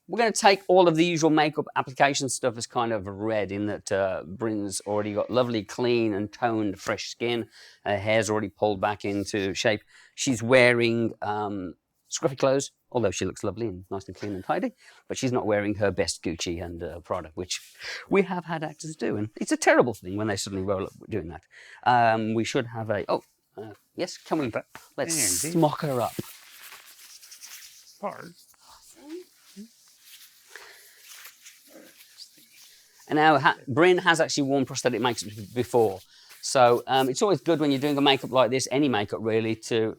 we're going to take all of the usual makeup application stuff as kind of red, in that Bryn's already got lovely, clean and toned, fresh skin. Her hair's already pulled back into shape. She's wearing scruffy clothes, although she looks lovely and nice and clean and tidy, but she's not wearing her best Gucci and Prada, which we have had actors do, and it's a terrible thing when they suddenly roll up doing that. We should have a, yes, can we, let's smock her up. Hard. And now, Bryn has actually worn prosthetic makeup before, so it's always good when you're doing a makeup like this, any makeup really, to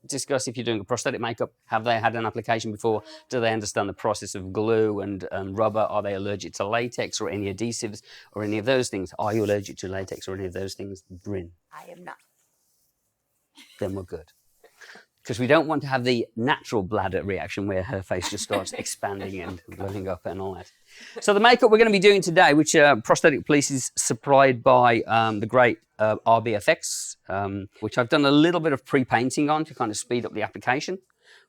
discuss if you're doing a prosthetic makeup. Have they had an application before? Do they understand the process of glue and rubber? Are they allergic to latex or any adhesives or any of those things? Are you allergic to latex or any of those things, Bryn? I am not. Then we're good. Because we don't want to have the natural bladder reaction where her face just starts expanding and blowing up and all that. So the makeup we're going to be doing today, which Prosthetic Police is supplied by the great RBFX, which I've done a little bit of pre-painting on to kind of speed up the application.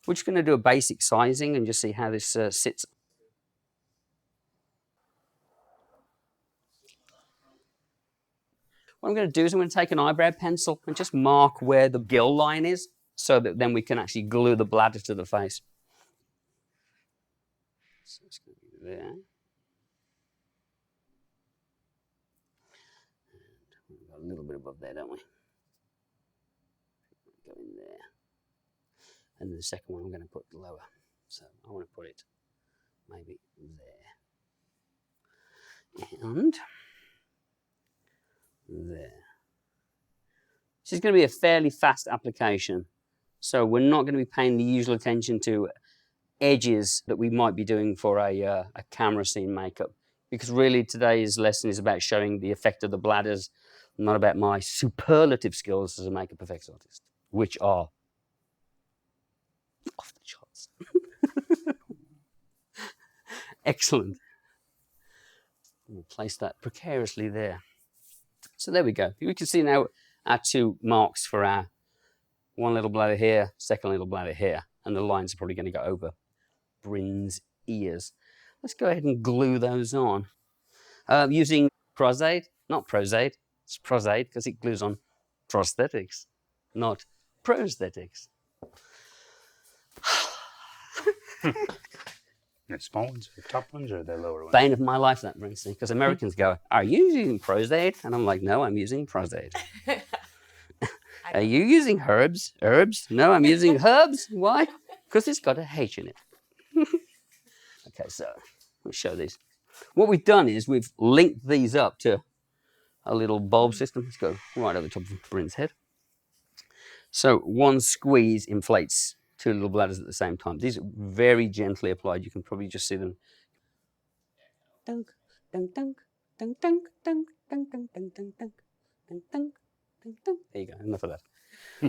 We're just going to do a basic sizing and just see how this sits. What I'm going to do is I'm going to take an eyebrow pencil and just mark where the gill line is, so that then we can actually glue the bladder to the face. So it's going to be there. And we've got a little bit above there, don't we? Go in there. And then the second one I'm going to put lower. So I want to put it maybe there. And there. This is going to be a fairly fast application. So we're not going to be paying the usual attention to edges that we might be doing for a camera scene makeup. Because really today's lesson is about showing the effect of the bladders, not about my superlative skills as a makeup effects artist, which are off the charts. Excellent. We'll place that precariously there. So there we go. We can see now our two marks for our one little bladder here, second little bladder here, and the lines are probably going to go over Bryn's ears. Let's go ahead and glue those on using Pros-Aide, not Pros-Aide. It's Pros-Aide because it glues on prosthetics, not prosthetics. The small ones, the top ones, or the lower ones? Bane of my life, that brings me, because Americans go, "Are you using Pros-Aide?" And I'm like, "No, I'm using Pros-Aide." Are you using herbs? Herbs? No, I'm using herbs. Why? Because it's got a H in it. Okay, so let's show these. What we've done is we've linked these up to a little bulb system. Let's go right over the top of Bryn's head. So one squeeze inflates two little bladders at the same time. These are very gently applied. You can probably just see them. Dunk, dunk, dunk, dunk, dunk, dunk, dunk, dunk, dunk, dunk, dunk, dunk, dunk. There you go, enough of that.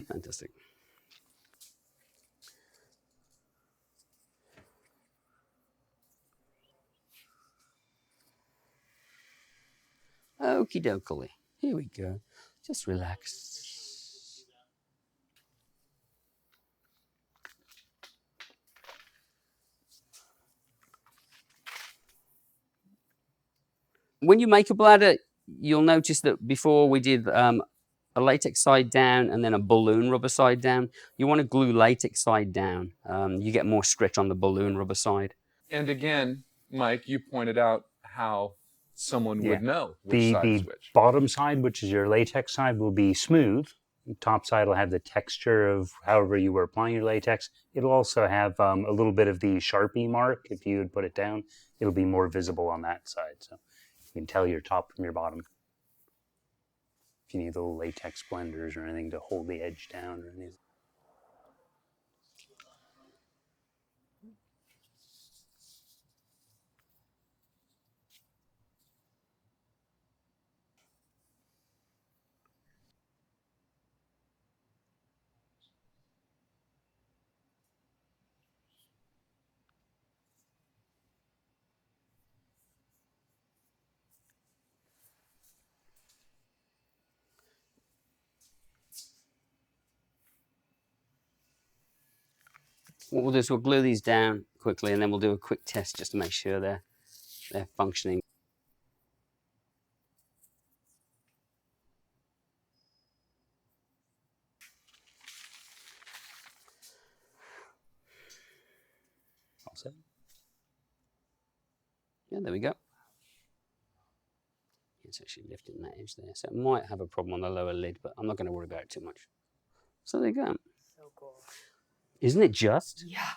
Fantastic. Okie dokie. Here we go. Just relax. When you make a bladder, you'll notice that before we did a latex side down and then a balloon rubber side down. You want to glue latex side down. You get more stretch on the balloon rubber side. And again, Mike, you pointed out how someone would know which side is which. The bottom side, which is your latex side, will be smooth. The top side will have the texture of however you were applying your latex. It'll also have a little bit of the Sharpie mark. If you would put it down, it'll be more visible on that side. So you can tell your top from your bottom. If you need little latex blenders or anything to hold the edge down or anything. What we'll do is we'll glue these down quickly, and then we'll do a quick test just to make sure they're functioning. All set. Yeah, there we go. It's actually lifting that edge there, so it might have a problem on the lower lid, but I'm not going to worry about it too much. So there you go. So cool. Isn't it just? Yeah.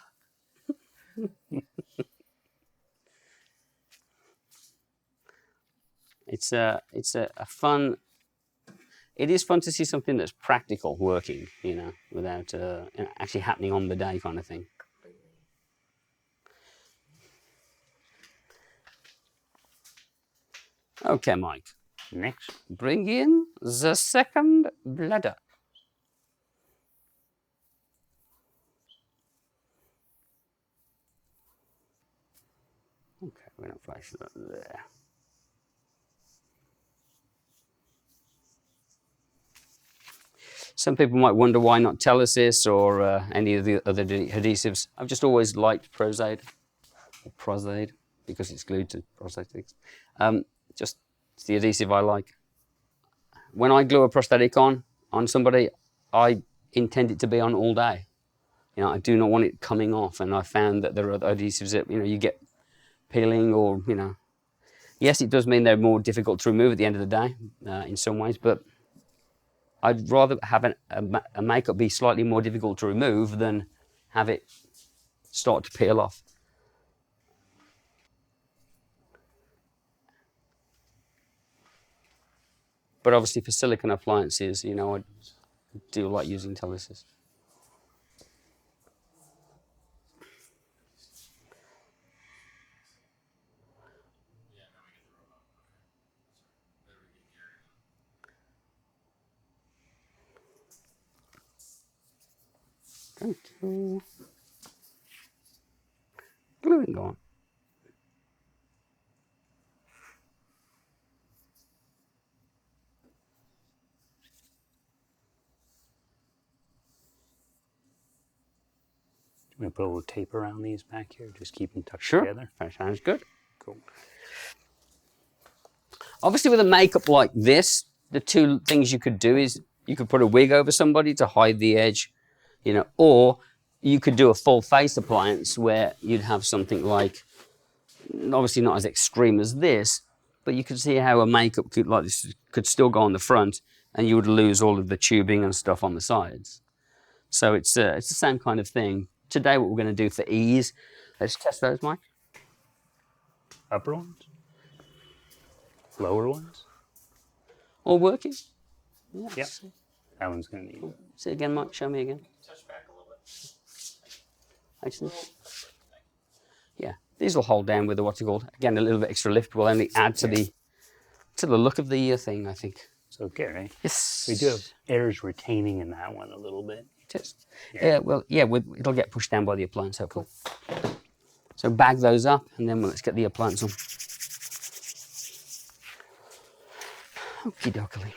It's a fun. It is fun to see something that's practical working, you know, without actually happening on the day kind of thing. Okay, Mike. Next. Bring in the second bladder. Okay, we're going to place that there. Some people might wonder why not Telesis or any of the other adhesives. I've just always liked Pros-Aide, or Pros-Aide, because it's glued to prosthetics. Just it's the adhesive I like. When I glue a prosthetic on somebody, I intend it to be on all day. You know, I do not want it coming off, and I found that there are other adhesives that, you know, you get peeling or, you know. Yes, it does mean they're more difficult to remove at the end of the day in some ways, but I'd rather have a makeup be slightly more difficult to remove than have it start to peel off. But obviously for silicone appliances, you know, I do like using Telesis. Thank you. Gluing on. I'm going to put a little tape around these back here, just keep them tucked Sure, together. that sounds good. Cool. Obviously with a makeup like this, the two things you could do is you could put a wig over somebody to hide the edge, you know, or you could do a full face appliance where you'd have something like, obviously not as extreme as this, but you could see how a makeup could, like this could still go on the front and you would lose all of the tubing and stuff on the sides. So it's the same kind of thing. Today what we're going to do for ease, let's test those, Mike. Upper ones? Lower ones? All working? Yep. That one's going to need it. See again, Mike, show me again. Touch back a little bit. Excellent. Yeah, these will hold down with the what's it called. Again, a little bit extra lift will only add to the look of the thing, I think. It's okay, right? Yes. We do have airs retaining in that one a little bit. Just, yeah, well, yeah, it'll get pushed down by the appliance, hopefully. So bag those up, and then let's get the appliance on. Okie dokie.